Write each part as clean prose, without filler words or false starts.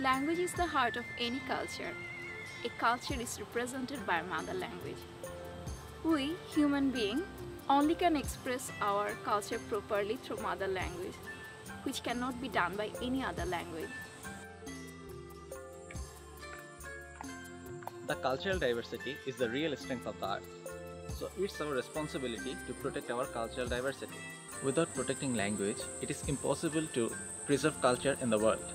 Language is the heart of any culture. A culture is represented by mother language. We, human beings, only can express our culture properly through mother language, which cannot be done by any other language. The cultural diversity is the real strength of the earth. So it's our responsibility to protect our cultural diversity. Without protecting language, it is impossible to preserve culture in the world.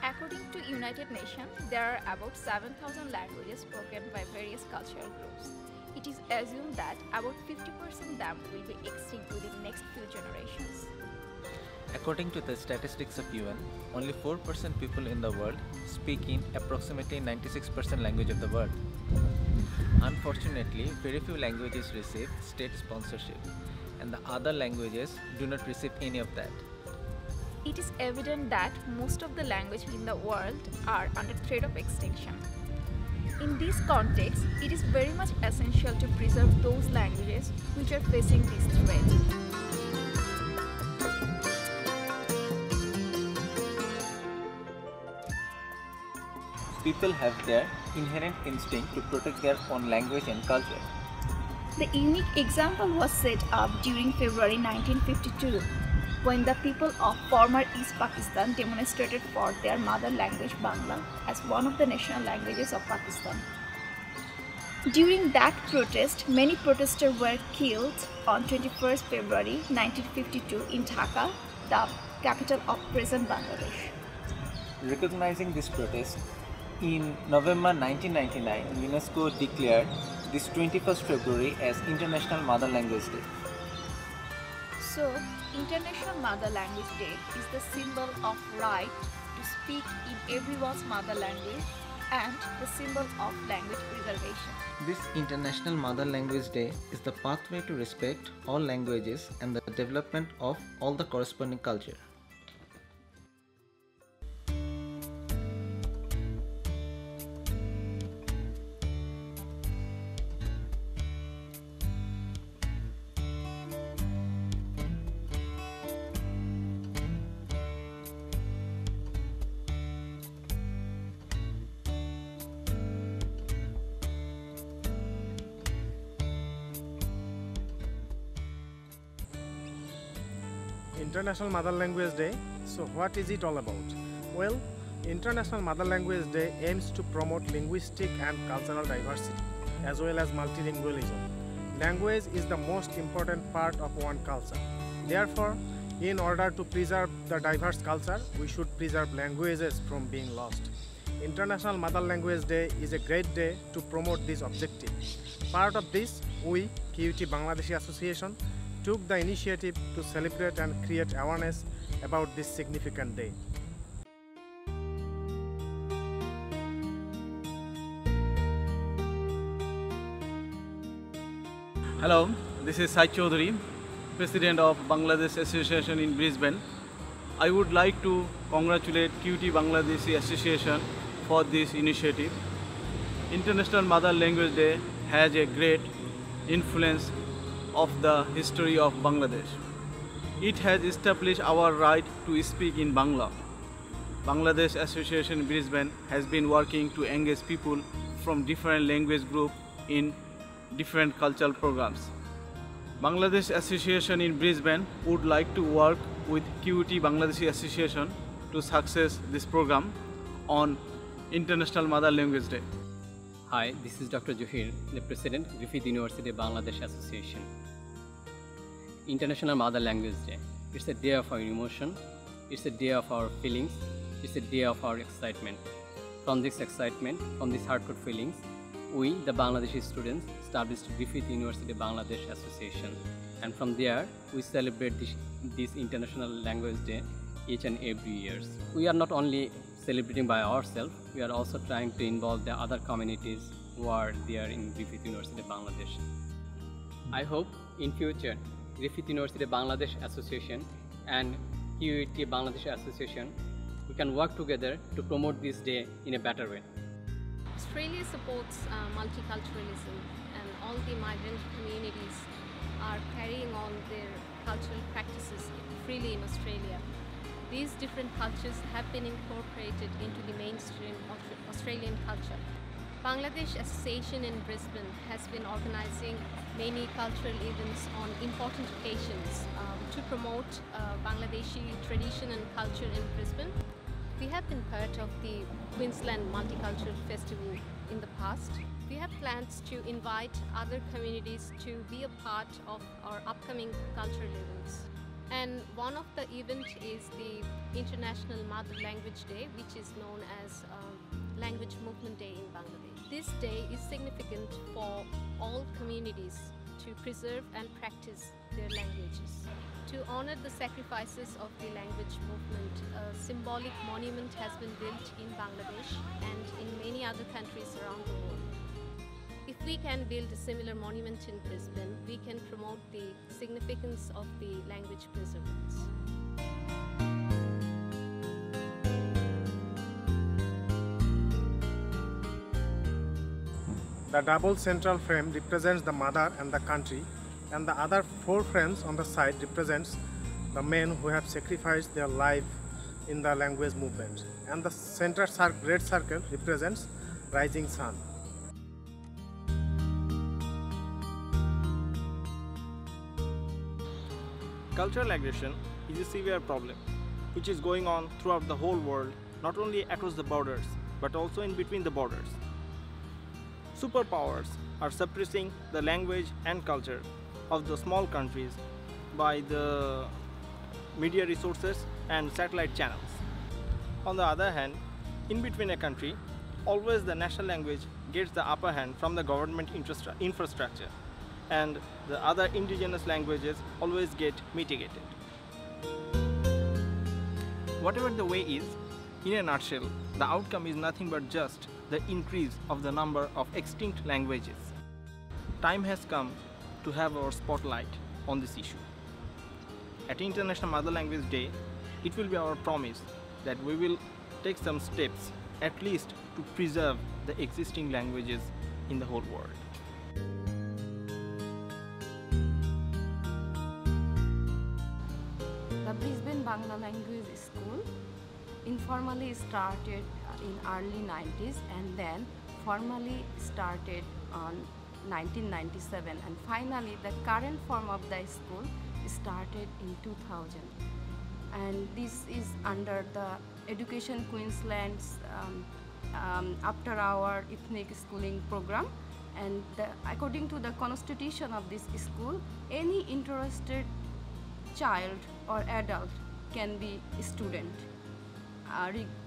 According to United Nations, there are about 7,000 languages spoken by various cultural groups. It is assumed that about 50% of them will be extinct within the next few generations. According to the statistics of UN, only 4% people in the world speak in approximately 96% language of the world. Unfortunately, very few languages receive state sponsorship, and the other languages do not receive any of that. It is evident that most of the languages in the world are under threat of extinction. In this context, it is very much essential to preserve those languages which are facing this threat. People have their inherent instinct to protect their own language and culture. The unique example was set up during February 1952, when the people of former East Pakistan demonstrated for their mother language Bangla as one of the national languages of Pakistan. During that protest, many protesters were killed on 21st February 1952 in Dhaka, the capital of present Bangladesh. Recognizing this protest, in November 1999, UNESCO declared this 21st February as International Mother Language Day. So, International Mother Language Day is the symbol of right to speak in everyone's mother language and the symbol of language preservation. This International Mother Language Day is the pathway to respect all languages and the development of all the corresponding culture. International Mother Language Day. So what is it all about? Well, International Mother Language Day aims to promote linguistic and cultural diversity as well as multilingualism. Language is the most important part of one culture. Therefore, in order to preserve the diverse culture, we should preserve languages from being lost. International Mother Language Day is a great day to promote this objective. Part of this, we, QUT Bangladeshi Association, took the initiative to celebrate and create awareness about this significant day. Hello, this is Sai Chaudhary, President of Bangladesh Association in Brisbane. I would like to congratulate QUT Bangladeshi Association for this initiative. International Mother Language Day has a great influence of the history of Bangladesh. It has established our right to speak in Bangla. Bangladesh Association in Brisbane has been working to engage people from different language groups in different cultural programs. Bangladesh Association in Brisbane would like to work with QUT Bangladeshi Association to success this program on International Mother Language Day. Hi, this is Dr. Johir, the President, Griffith University Bangladesh Association. International Mother Language Day. It's a day of our emotion, it's a day of our feelings, it's a day of our excitement. From this excitement, from these hardcore feelings, we, the Bangladeshi students, established Griffith University Bangladesh Association. And from there, we celebrate this International Language Day each and every year. We are not only celebrating by ourselves, we are also trying to involve the other communities who are there in Griffith University Bangladesh. I hope in future, Griffith University Bangladesh Association and QUT Bangladesh Association, we can work together to promote this day in a better way. Australia supports multiculturalism and all the migrant communities are carrying on their cultural practices freely in Australia. These different cultures have been incorporated into the mainstream Australian culture. Bangladesh Association in Brisbane has been organizing many cultural events on important occasions to promote Bangladeshi tradition and culture in Brisbane. We have been part of the Queensland Multicultural Festival in the past. We have plans to invite other communities to be a part of our upcoming cultural events. And one of the events is the International Mother Language Day, which is known as Language Movement Day in Bangladesh. This day is significant for all communities to preserve and practice their languages. To honor the sacrifices of the language movement, a symbolic monument has been built in Bangladesh and in many other countries around the world. If we can build a similar monument in Brisbane, we can promote the significance of the language preservance. The double central frame represents the mother and the country, and the other 4 frames on the side represents the men who have sacrificed their life in the language movement. And the center red circle represents rising sun. Cultural aggression is a severe problem which is going on throughout the whole world, not only across the borders but also in between the borders. Superpowers are suppressing the language and culture of the small countries by the media resources and satellite channels. On the other hand, in between a country, always the national language gets the upper hand from the government infrastructure, and the other indigenous languages always get mitigated. Whatever the way is, in a nutshell, the outcome is nothing but just the increase of the number of extinct languages. Time has come to have our spotlight on this issue. At International Mother Language Day, it will be our promise that we will take some steps at least to preserve the existing languages in the whole world. The Brisbane Bangla Language School informally started in early 90s and then formally started on 1997, and finally the current form of the school started in 2000, and this is under the Education Queensland's after hour ethnic schooling program. And according to the constitution of this school, any interested child or adult can be a student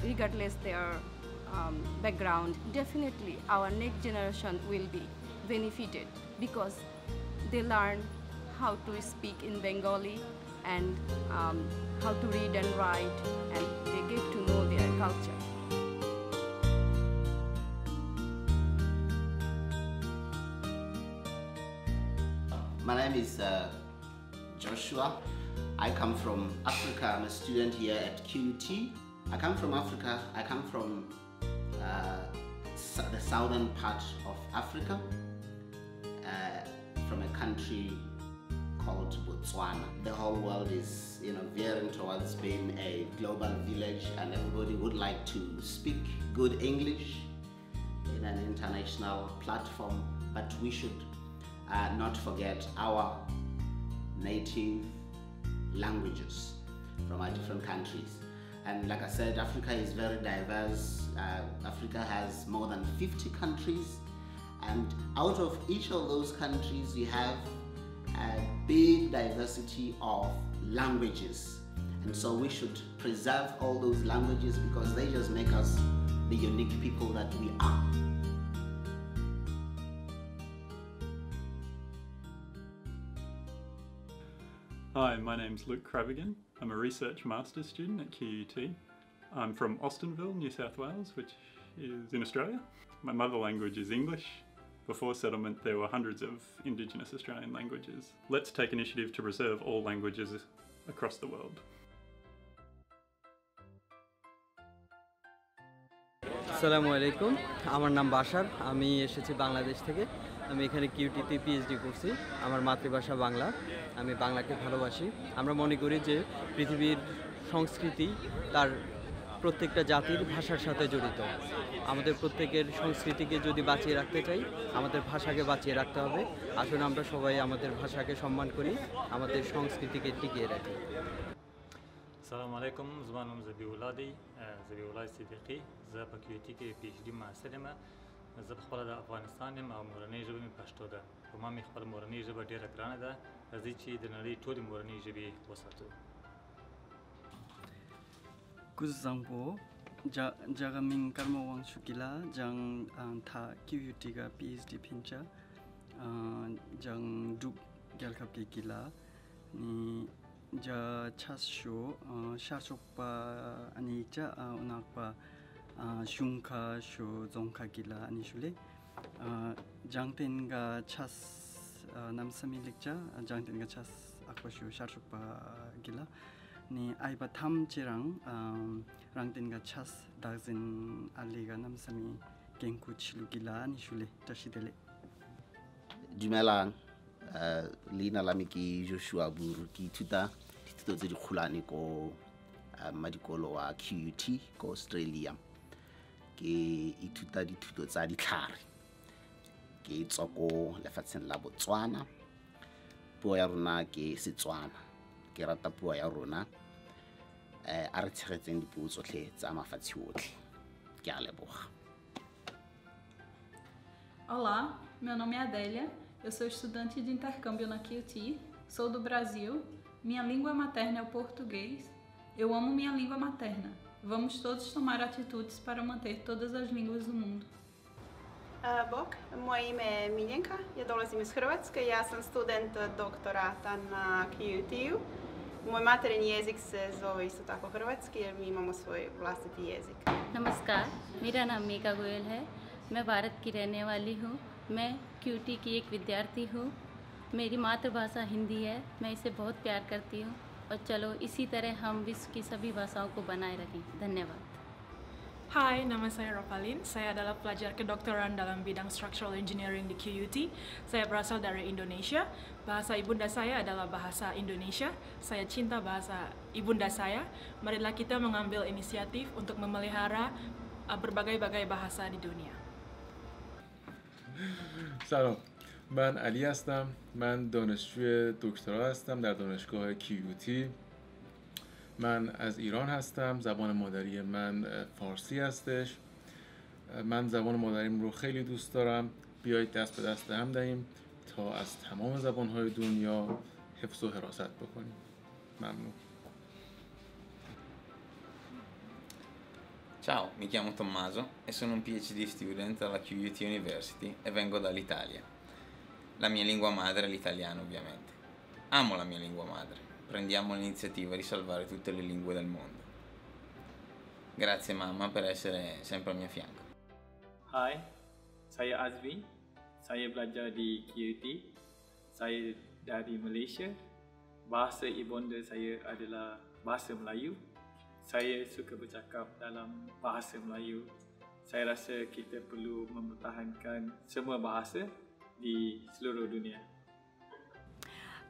regardless their background. Definitely our next generation will be benefited because they learn how to speak in Bengali and how to read and write, and they get to know their culture. My name is Joshua. I come from Africa. I'm a student here at QUT. I come from Africa. I come from the southern part of Africa, from a country called Botswana. The whole world is, veering towards being a global village, and everybody would like to speak good English in an international platform. But we should not forget our native languages from our different countries. And like I said, Africa is very diverse. Africa has more than 50 countries, and out of each of those countries we have a big diversity of languages, and so we should preserve all those languages because they just make us the unique people that we are. Hi, my name's Luke Crabbigan. I'm a research master's student at QUT. I'm from Austinville, New South Wales, which is in Australia. My mother language is English. Before settlement, there were hundreds of Indigenous Australian languages. Let's take initiative to preserve all languages across the world. আসসালামু আলাইকুম, আমার নাম বাশার, আমি এসেছি বাংলাদেশ থেকে। আমি এখানে কিউটিতে PhD করছি। আমার মাতৃভাষা বাংলা, আমি বাংলাকে ভালোবাসি। আমরা মনে করি যে পৃথিবীর সংস্কৃতি তার প্রত্যেকটা জাতির ভাষার সাথে জড়িত। আমাদের প্রত্যেকের সংস্কৃতিকে যদি বাঁচিয়ে রাখতে চাই, আমাদের ভাষাকে বাঁচিয়ে রাখতে হবে। আসলে আমরা সবাই আমাদের ভাষাকে সম্মান করি, আমাদের সংস্কৃতিকে টিকিয়ে রাখি। السلام عليكم زمانهم زبي ولادي زبي ولاي صديقي زب QUT کې PhD ما سلمه زب خپل د افغانستان او مورنۍ ژبه می پښتو ده په ما می خپل مورنۍ ژبه ډیره ګرانه ده راځي چې د نړۍ ټولې مورنۍ ژبې وساتو Kuzangpo jagaming karmawang shukila jang tha QUT ga PhD pincha jang duk gyalkhap ki kila ni ja chasho shashokpa ani cha unakpa shungkha sho zongkha gila ani shule jangten ga chas namsamilikcha jangten ga chas akpa sho shashokpa gila ni aiba tham chirang rangten ga chas dagzin aliga namsami genku chilu gila ani shule tashidele Dumelang Lina lamiki Joshua Bur ki tuta tito tse di khulane ko madikolo wa QUT ko Australia ke ituta dithuto tsa ditlhare ke tswa ko lefatsheng la Botswana. Puo ya rona ke Setswana, ke rata puo ya rona a re tshegetseng dipuo tsotlhe tsa mafatshe otlhe. Ke a leboga. Olá, meu nome é Adélia, eu sou estudante de intercâmbio na QUT, sou do Brasil, minha língua materna é o português, eu amo minha língua materna. Vamos todos tomar atitudes para manter todas as línguas do mundo. Bok, moje ime je Miljenka, ja dolazim iz Hrvatske, ja sam student doktorata na QUT-u. Moj materijni jezik se zove isto tako hrvatski jer mi imamo svoj vlastiti jezik. नमस्कार, मेरा नाम मेघा गोयल है। मैं भारत की रहने वाली हूँ। मैं QUT की एक विद्यार्थी हूँ। मेरी मातृभाषा हिंदी है, मैं इसे बहुत प्यार करती हूँ और चलो इसी तरह हम विश्व की सभी भाषाओं को बनाए रखें। धन्यवाद। Hai, nama saya Ropalin. Saya adalah pelajar kedokteran dalam bidang structural engineering di QUT. Saya berasal dari Indonesia. Bahasa ibunda saya adalah bahasa Indonesia. Saya cinta bahasa ibunda saya. Marilah kita mengambil inisiatif untuk memelihara berbagai-bagai bahasa di dunia. سلام، من علی هستم. من دانشجوی دکترا هستم در دانشگاه QUT. من از ایران هستم. زبان مادری من فارسی هستش. من زبان مادریم رو خیلی دوست دارم. بیایید دست به دست هم دهیم تا از تمام زبانهای دنیا حفظ و حراست بکنیم. ممنون. Ciao, mi chiamo Tommaso e sono un PhD student alla QUT University e vengo dall'Italia. La mia lingua madre è l'italiano, ovviamente. Amo la mia lingua madre. Prendiamo l'iniziativa di salvare tutte le lingue del mondo. Grazie mamma per essere sempre al mio fianco. Hai, saya Azmi. Saya belajar di QUT. Saya dari Malaysia. Bahasa ibunda saya adalah bahasa Melayu. Saya suka bercakap dalam bahasa Melayu. Saya rasa kita perlu mempertahankan semua bahasa di seluruh dunia.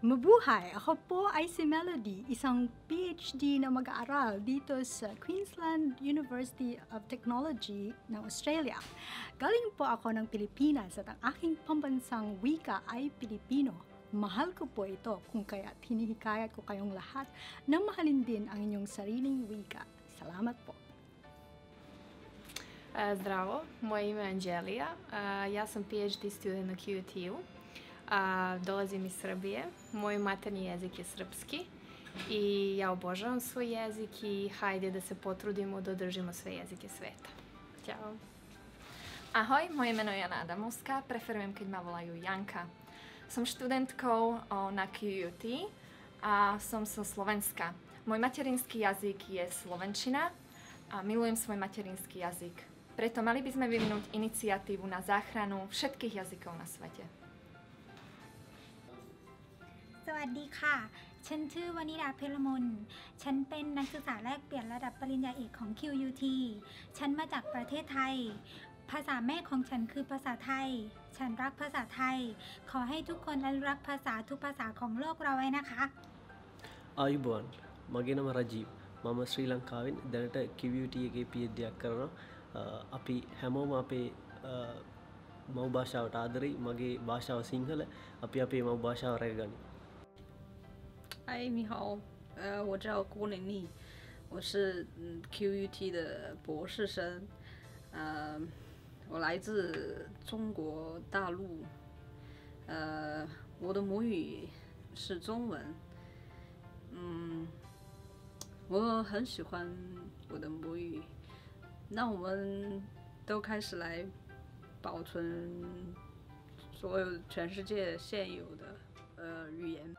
Mabuhay! Ako po ay si Melody, isang PhD na mag-aaral dito sa Queensland University of Technology ng Australia. Galing po ako ng Pilipinas at ang aking pambansang wika ay Pilipino. Mahal ko po ito kung kaya't hinihikayat ko kayong lahat na mahalin din ang inyong sariling wika. Salamat po. Zdravo, moje ime je Anđelija, ja sam PhD student na QUT-u, dolazim iz Srbije, moj materni jezik je srpski i ja obožavam svoj jezik i hajde da se potrudimo da održimo sve jezike sveta. Ćao. Ahoj, moje meno je Nada Muska, preferujem keď ma volajú Janka. Som študentkou na QUT a som zo Slovenska. Môj materinský jazyk je slovenčina a milujem svoj materinský jazyk. Preto mali by sme vyvinúť iniciatívu na záchranu všetkých jazykov na svete. สวัสดีค่ะ ฉันชื่อวนิดาเพลมน ฉันเป็นนักศึกษาแลกเปลี่ยนระดับปริญญาเอกของ QUT ฉันมาจากประเทศไทย ภาษาแม่ของฉันคือภาษาไทยฉันรักภาษาไทยขอให้ทุกคนอนุรักษ์ภาษาทุกภาษาของโลกเราไว้นะคะ ආයුබෝවන් මගේ නම රජීව් මම ශ්‍රී ලංකාවෙන් දැනට QUT එකේ PhD එකක් කරනවා අපි හැමෝම අපේ මව් භාෂාවට ආදරෙයි මගේ භාෂාව සිංහල අපි අපේ මව් භාෂාව රැකගනිමු 嗨，你好，我叫郭玲丽，我是QUT 的博士生，我来自中国大陆，我的母语是中文，我很喜欢我的母语，那我们都开始来保存所有全世界现有的语言。